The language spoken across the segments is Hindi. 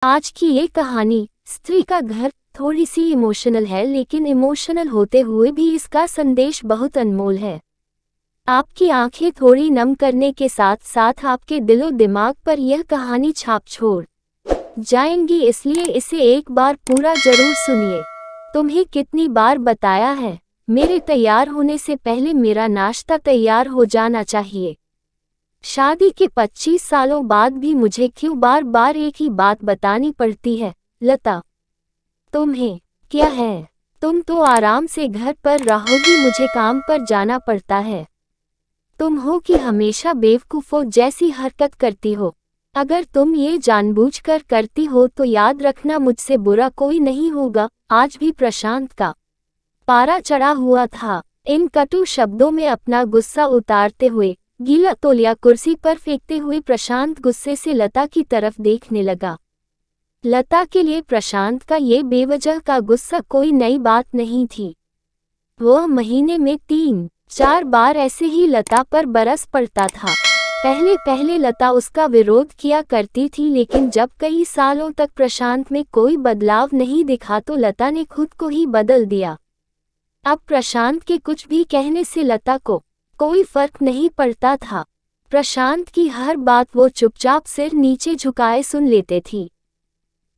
आज की ये कहानी स्त्री का घर थोड़ी सी इमोशनल है, लेकिन इमोशनल होते हुए भी इसका संदेश बहुत अनमोल है। आपकी आंखें थोड़ी नम करने के साथ साथ आपके दिलो दिमाग पर यह कहानी छाप छोड़ जाएंगी, इसलिए इसे एक बार पूरा जरूर सुनिए। तुम्हें कितनी बार बताया है, मेरे तैयार होने से पहले मेरा नाश्ता तैयार हो जाना चाहिए। शादी के 25 सालों बाद भी मुझे क्यों बार बार एक ही बात बतानी पड़ती है? लता, तुम्हें क्या है? तुम तो आराम से घर पर रहोगी, मुझे काम पर जाना पड़ता है। तुम हो कि हमेशा बेवकूफ़ों जैसी हरकत करती हो। अगर तुम ये जानबूझकर करती हो तो याद रखना, मुझसे बुरा कोई नहीं होगा। आज भी प्रशांत का पारा चढ़ा हुआ था। इन कटु शब्दों में अपना गुस्सा उतारते हुए, गीला तौलिया कुर्सी पर फेंकते हुए प्रशांत गुस्से से लता की तरफ देखने लगा। लता के लिए प्रशांत का ये बेवजह का गुस्सा कोई नई बात नहीं थी। वह महीने में 3-4 बार ऐसे ही लता पर बरस पड़ता था। पहले पहले लता उसका विरोध किया करती थी, लेकिन जब कई सालों तक प्रशांत में कोई बदलाव नहीं दिखा तो लता ने खुद को ही बदल दिया। अब प्रशांत के कुछ भी कहने से लता को कोई फर्क नहीं पड़ता था। प्रशांत की हर बात वो चुपचाप सिर नीचे झुकाए सुन लेते थी।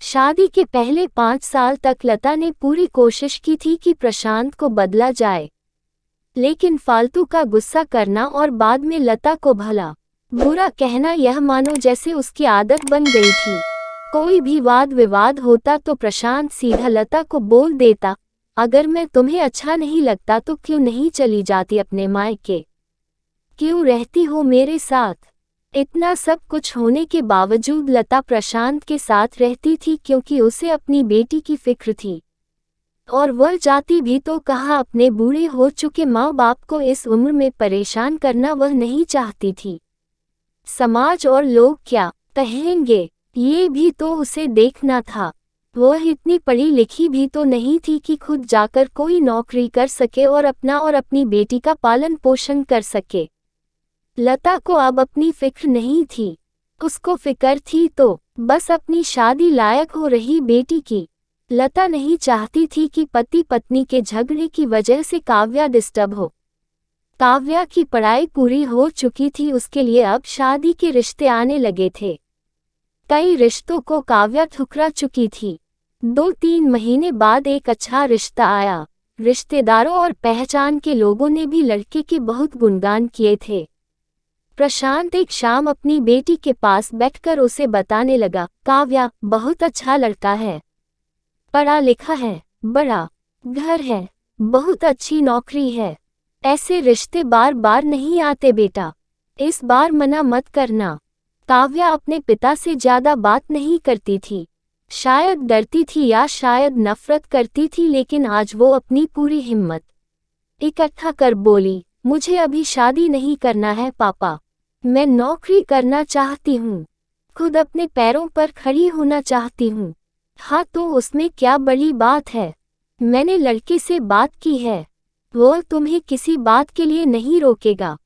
शादी के पहले 5 साल तक लता ने पूरी कोशिश की थी कि प्रशांत को बदला जाए, लेकिन फालतू का गुस्सा करना और बाद में लता को भला बुरा कहना, यह मानो जैसे उसकी आदत बन गई थी। कोई भी वाद विवाद होता तो प्रशांत सीधा लता को बोल देता, अगर मैं तुम्हें अच्छा नहीं लगता तो क्यों नहीं चली जाती अपने मायके? क्यों रहती हो मेरे साथ? इतना सब कुछ होने के बावजूद लता प्रशांत के साथ रहती थी, क्योंकि उसे अपनी बेटी की फिक्र थी। और वह जाती भी तो कहाँ, अपने बूढ़े हो चुके माँ बाप को इस उम्र में परेशान करना वह नहीं चाहती थी। समाज और लोग क्या कहेंगे, ये भी तो उसे देखना था। वह इतनी पढ़ी लिखी भी तो नहीं थी कि खुद जाकर कोई नौकरी कर सके और अपना और अपनी बेटी का पालन पोषण कर सके। लता को अब अपनी फिक्र नहीं थी। उसको फिक्र थी तो बस अपनी शादी लायक हो रही बेटी की। लता नहीं चाहती थी कि पति पत्नी के झगड़े की वजह से काव्या डिस्टर्ब हो। काव्या की पढ़ाई पूरी हो चुकी थी, उसके लिए अब शादी के रिश्ते आने लगे थे। कई रिश्तों को काव्या ठुकरा चुकी थी। 2-3 महीने बाद एक अच्छा रिश्ता आया। रिश्तेदारों और पहचान के लोगों ने भी लड़के के बहुत गुणगान किए थे। प्रशांत एक शाम अपनी बेटी के पास बैठकर उसे बताने लगा, काव्या, बहुत अच्छा लड़का है, पढ़ा लिखा है, बड़ा घर है, बहुत अच्छी नौकरी है। ऐसे रिश्ते बार बार नहीं आते बेटा, इस बार मना मत करना। काव्या अपने पिता से ज्यादा बात नहीं करती थी। शायद डरती थी या शायद नफरत करती थी, लेकिन आज वो अपनी पूरी हिम्मत इकट्ठा कर बोली, मुझे अभी शादी नहीं करना है पापा, मैं नौकरी करना चाहती हूँ, खुद अपने पैरों पर खड़ी होना चाहती हूँ। हाँ तो उसमें क्या बड़ी बात है? मैंने लड़के से बात की है, वो तुम्हें किसी बात के लिए नहीं रोकेगा।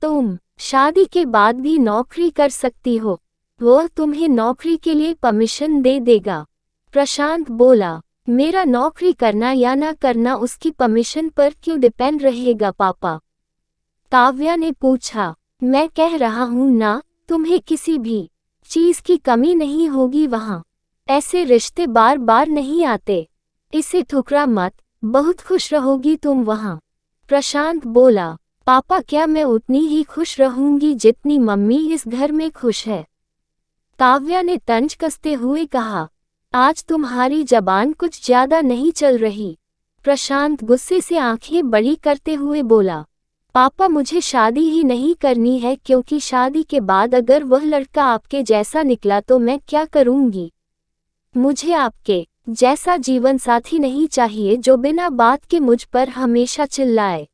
तुम शादी के बाद भी नौकरी कर सकती हो, वो तुम्हें नौकरी के लिए परमिशन दे देगा। प्रशांत बोला, मेरा नौकरी करना या ना करना उसकी परमिशन पर क्यों डिपेंड रहेगा पापा? काव्या ने पूछा, मैं कह रहा हूँ ना, तुम्हें किसी भी चीज की कमी नहीं होगी वहाँ। ऐसे रिश्ते बार बार नहीं आते, इसे ठुकरा मत, बहुत खुश रहोगी तुम वहाँ। प्रशांत बोला, पापा, क्या मैं उतनी ही खुश रहूंगी जितनी मम्मी इस घर में खुश है? काव्या ने तंज कसते हुए कहा, आज तुम्हारी जबान कुछ ज्यादा नहीं चल रही। प्रशांत गुस्से से आंखें बड़ी करते हुए बोला, पापा, मुझे शादी ही नहीं करनी है, क्योंकि शादी के बाद अगर वह लड़का आपके जैसा निकला तो मैं क्या करूंगी? मुझे आपके जैसा जीवन साथी नहीं चाहिए जो बिना बात के मुझ पर हमेशा चिल्लाए।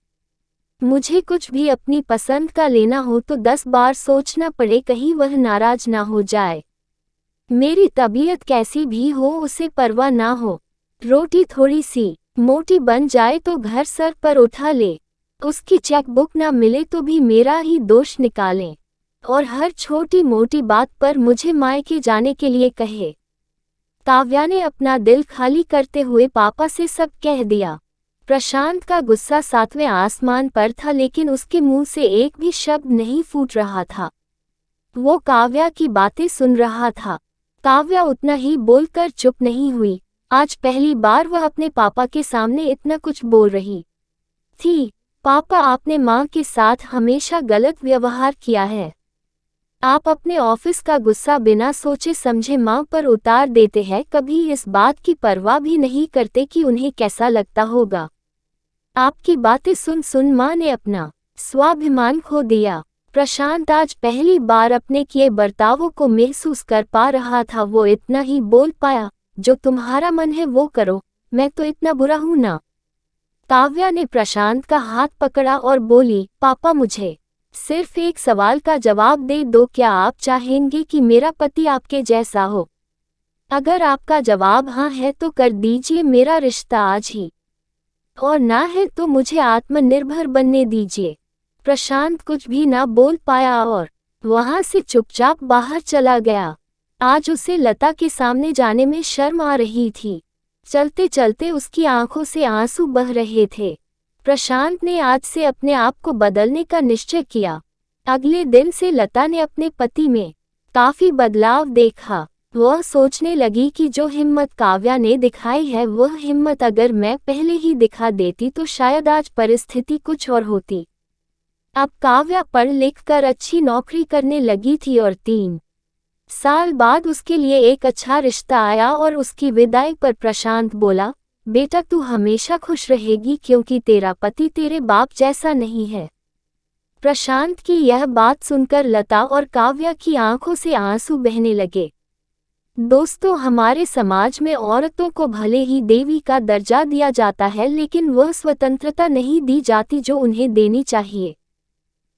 मुझे कुछ भी अपनी पसंद का लेना हो तो 10 बार सोचना पड़े, कहीं वह नाराज ना हो जाए। मेरी तबीयत कैसी भी हो उसे परवाह ना हो। रोटी थोड़ी सी मोटी बन जाए तो घर सर पर उठा ले, उसकी चेकबुक ना मिले तो भी मेरा ही दोष निकालें, और हर छोटी मोटी बात पर मुझे मायके जाने के लिए कहे। काव्या ने अपना दिल खाली करते हुए पापा से सब कह दिया। प्रशांत का गुस्सा सातवें आसमान पर था, लेकिन उसके मुंह से एक भी शब्द नहीं फूट रहा था। वो काव्या की बातें सुन रहा था। काव्या उतना ही बोलकर चुप नहीं हुई। आज पहली बार वह अपने पापा के सामने इतना कुछ बोल रही थी। पापा, आपने माँ के साथ हमेशा गलत व्यवहार किया है। आप अपने ऑफिस का गुस्सा बिना सोचे समझे माँ पर उतार देते हैं, कभी इस बात की परवाह भी नहीं करते कि उन्हें कैसा लगता होगा। आपकी बातें सुन सुन माँ ने अपना स्वाभिमान खो दिया। प्रशांत आज पहली बार अपने किए बर्तावों को महसूस कर पा रहा था। वो इतना ही बोल पाया, जो तुम्हारा मन है वो करो, मैं तो इतना बुरा हूं ना। काव्या ने प्रशांत का हाथ पकड़ा और बोली, पापा मुझे सिर्फ एक सवाल का जवाब दे दो, क्या आप चाहेंगे कि मेरा पति आपके जैसा हो? अगर आपका जवाब हाँ है तो कर दीजिए मेरा रिश्ता आज ही, और ना है तो मुझे आत्मनिर्भर बनने दीजिए। प्रशांत कुछ भी ना बोल पाया और वहां से चुपचाप बाहर चला गया। आज उसे लता के सामने जाने में शर्म आ रही थी। चलते चलते उसकी आंखों से आंसू बह रहे थे। प्रशांत ने आज से अपने आप को बदलने का निश्चय किया। अगले दिन से लता ने अपने पति में काफी बदलाव देखा। वह सोचने लगी कि जो हिम्मत काव्या ने दिखाई है, वह हिम्मत अगर मैं पहले ही दिखा देती तो शायद आज परिस्थिति कुछ और होती। अब काव्या पढ़ लिख कर अच्छी नौकरी करने लगी थी और 3 साल बाद उसके लिए एक अच्छा रिश्ता आया और उसकी विदाई पर प्रशांत बोला, बेटा तू हमेशा खुश रहेगी क्योंकि तेरा पति तेरे बाप जैसा नहीं है। प्रशांत की यह बात सुनकर लता और काव्या की आंखों से आंसू बहने लगे। दोस्तों, हमारे समाज में औरतों को भले ही देवी का दर्जा दिया जाता है, लेकिन वह स्वतंत्रता नहीं दी जाती जो उन्हें देनी चाहिए।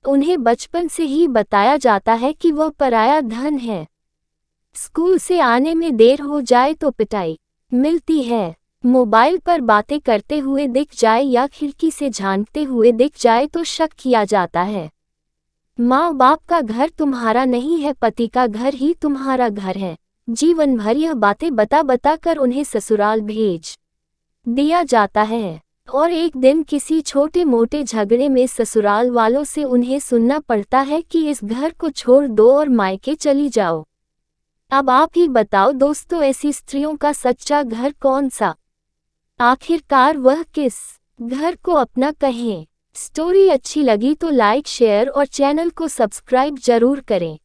उन्हें बचपन से ही बताया जाता है कि वह पराया धन है। स्कूल से आने में देर हो जाए तो पिटाई मिलती है। मोबाइल पर बातें करते हुए दिख जाए या खिड़की से झांकते हुए दिख जाए तो शक किया जाता है। माँ बाप का घर तुम्हारा नहीं है, पति का घर ही तुम्हारा घर है। जीवन भर यह बातें बता बता कर उन्हें ससुराल भेज दिया जाता है, और एक दिन किसी छोटे मोटे झगड़े में ससुराल वालों से उन्हें सुनना पड़ता है कि इस घर को छोड़ दो और मायके चली जाओ। अब आप ही बताओ दोस्तों, ऐसी स्त्रियों का सच्चा घर कौन सा? आखिरकार वह किस घर को अपना कहें? स्टोरी अच्छी लगी तो लाइक, शेयर और चैनल को सब्सक्राइब जरूर करें।